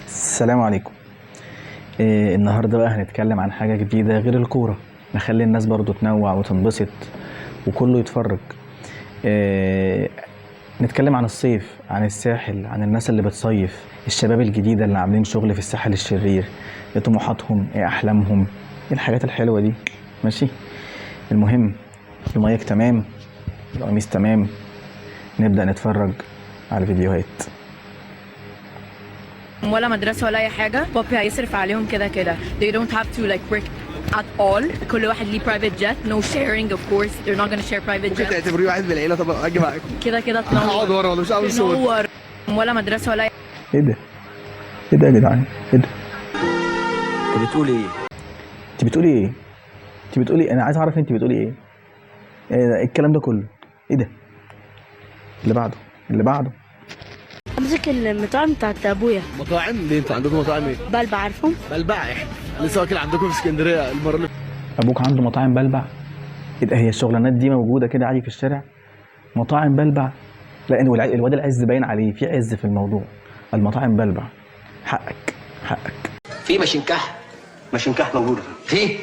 السلام عليكم. النهارده بقى هنتكلم عن حاجة جديدة غير الكورة، نخلي الناس برضو تنوع وتنبسط وكله يتفرج. نتكلم عن الصيف، عن الساحل، عن الناس اللي بتصيف، الشباب الجديدة اللي عاملين شغل في الساحل الشرير، ايه طموحاتهم، ايه احلامهم، ايه الحاجات الحلوة دي. ماشي، المهم المايك تمام، القميص تمام، نبدأ نتفرج على الفيديوهات. ولا مدرسة ولا أي حاجة، بابي هيصرف عليهم كده كده. They don't have to like work at all. كل واحد ليه private jet, no sharing of course. They're not gonna share private jet. ممكن تعتبريه واحد من العيلة؟ طب اجي معاكم كده كده هقعد ورا ولا مش هعمل صوت؟ تنور. ولا مدرسة ولا أي ايه ده؟ ايه ده يا جدعان؟ ايه ده؟ انت بتقول ايه؟ انت بتقولي ايه؟ انت بتقولي إيه؟ انا عايز اعرف انت بتقولي ايه؟ ايه ده؟ إيه الكلام ده كله؟ ايه ده؟ اللي بعده، اللي بعده. امسك المطاعم بتاعت ابويا. مطاعم؟ ليه انتوا عندكم مطاعم ايه؟ بلبع عارفهم؟ بلبع؟ احنا لسه واكل عندكم في اسكندريه المره اللي ابوك عنده مطاعم بلبع؟ ايه ده؟ هي الشغلانات دي موجوده كده عادي في الشارع؟ مطاعم بلبع؟ لا الواد العز باين عليه في عز في الموضوع. المطاعم بلبع، حقك حقك. في ماشينكح؟ ماشينكح موجودة. في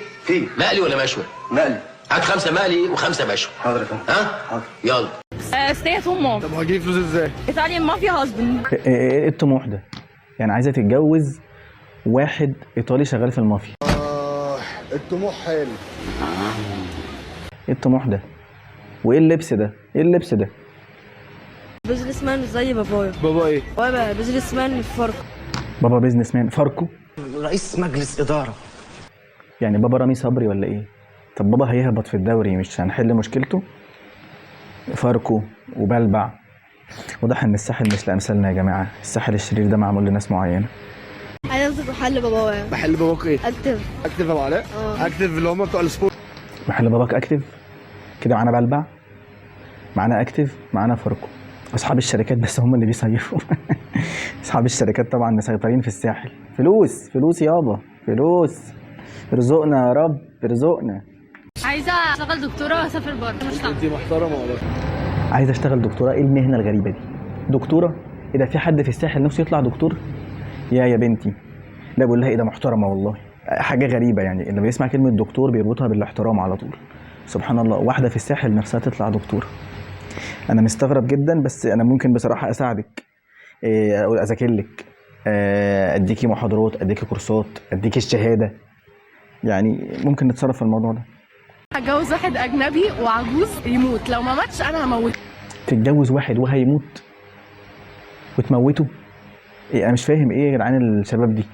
مقلي ولا مشوي؟ مقلي. هات 5 مقلي و5 مشوي. حاضر يا فندم. ها؟ حاضر. يلا. stay at home mom. طب وهجيب فلوس ازاي؟ Italian mafia husband. ايه الطموح ده؟ يعني عايزه تتجوز واحد ايطالي شغال في المافيا؟ الطموح حلو. ايه الطموح ده؟ وايه اللبس ده؟ ايه اللبس ده؟ بيزنس مان زي بابايا. بابا ايه؟ بابا بيزنس مان في فاركو. بابا بيزنس مان فاركو؟ رئيس مجلس اداره. يعني بابا رامي صبري ولا ايه؟ طب بابا هيهبط في الدوري مش هنحل مشكلته؟ فاركو وبلبع، واضح ان الساحل مش لامثالنا يا جماعه، الساحل الشرير ده معمول لناس معينه. عايز امسك محل بابايا. محل باباك ايه؟ اكتف. اكتف يا ابو علاء؟ اكتف اللي هم بتوع السبورت. محل باباك اكتف كده؟ معانا بلبع، معانا اكتف، معانا فاركو. اصحاب الشركات بس هم اللي بيصيفوا. اصحاب الشركات طبعا مسيطرين في الساحل. فلوس فلوس يابا، فلوس. ارزقنا يا رب، ارزقنا. عايزة أشتغل دكتورة وأسافر بره. مش انت محترمه والله. عايز اشتغل دكتوره؟ ايه المهنه الغريبه دي؟ دكتوره؟ ايه ده؟ في حد في الساحل نفسه يطلع دكتور؟ يا بنتي، لا بقول لها ايه ده، محترمه والله. حاجه غريبه يعني، اللي بيسمع كلمه دكتور بيربطها بالاحترام على طول. سبحان الله، واحده في الساحل نفسها تطلع دكتوره. انا مستغرب جدا، بس انا ممكن بصراحه اساعدك، اذاكر لك، اديكي محاضرات، اديكي كورسات، اديكي الشهاده، يعني ممكن نتصرف في الموضوع ده. هتجوز واحد أجنبي وعجوز يموت، لو ما ماتش أنا هموته. تتجوز واحد وهيموت وتموته؟ ايه انا مش فاهم ايه يا جدعان الشباب دي،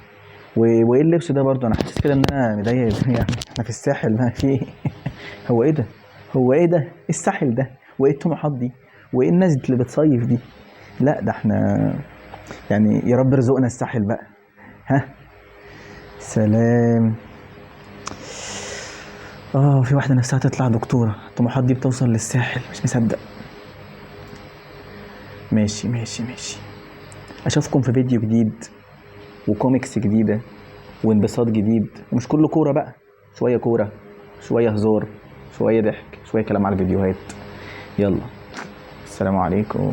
وايه اللبس ده برضه؟ انا حاسس كده ان انا مضايق يعني. احنا في الساحل ما في ايه؟ هو ايه ده؟ هو ايه ده؟ ايه الساحل ده؟ وايه الطموحات دي؟ وايه الناس اللي بتصيف دي؟ لا ده احنا يعني يا رب رزقنا الساحل بقى. ها سلام. في واحده نفسها تطلع دكتوره، الطموحات دي بتوصل للساحل، مش مصدق. ماشي ماشي ماشي، اشوفكم في فيديو جديد وكوميكس جديده وانبساط جديد، ومش كله كوره بقى، شويه كوره، شويه هزار، شويه ضحك، شويه كلام على الفيديوهات. يلا السلام عليكم.